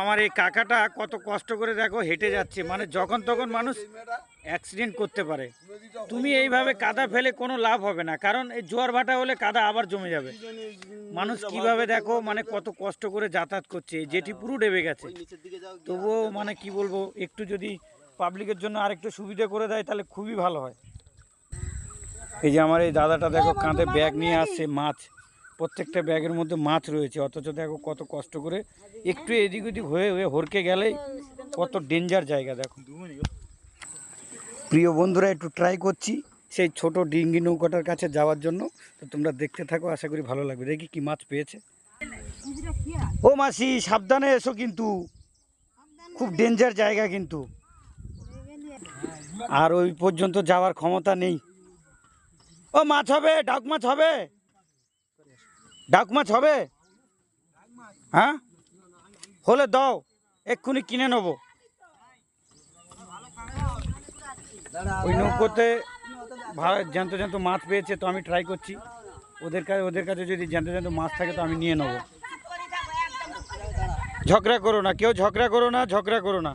আমার এই কাকাটা কত কষ্ট করে দেখো হেঁটে যাচ্ছে, মানে যখন তখন মানুষ অ্যাক্সিডেন্ট করতে পারে। তুমি এইভাবে কাদা ফেলে কোনো লাভ হবে না, কারণ এই জোয়ার ভাটা হলে কাদা আবার জমে যাবে। মানুষ কিভাবে দেখো মানে কত কষ্ট করে যাতায়াত করছে, যেটি পুরো ডেবে গেছে। তবুও মানে কি বলবো, একটু যদি পাবলিকের জন্য আরেকটু সুবিধা করে দেয় তাহলে খুবই ভালো হয়। এই যে আমার এই দাদাটা দেখো কাঁধে ব্যাগ নিয়ে আসছে, মাছ, প্রত্যেকটা ব্যাগের মধ্যে মাছ রয়েছে, অথচ দেখো কত কষ্ট করে একটু এদিক ওদিক হয়ে হয়ে হরকে গেলেই কত ডেঞ্জার জায়গা দেখো। প্রিয় বন্ধুরা, একটু ট্রাই করছি সেই ছোট ডিঙ্গি নৌকাটার কাছে যাওয়ার জন্য। তো তোমরা দেখতে থাকো, আশা করি ভালো লাগবে। দেখি কি মাছ পেয়েছে। ও মাসি, সাবধানে এসো, কিন্তু খুব ডেঞ্জার জায়গা কিন্তু, আর ওই পর্যন্ত যাওয়ার ক্ষমতা নেই। ও মাছ হবে, ডাক মাছ হবে, ডাক মাছ হবে? হ্যাঁ, হলে দাও, এক্ষুনি কিনে নেবো। ওই নৌকোতে জ্যান্ত জ্যান্ত মাছ পেয়েছে, তো আমি ট্রাই করছি। ওদের কাছে যদি জ্যান্ত জ্যান্ত মাছ থাকে তো আমি নিয়ে নেবো। ঝগড়া করো না, কেউ ঝগড়া করো না, ঝগড়া করো না।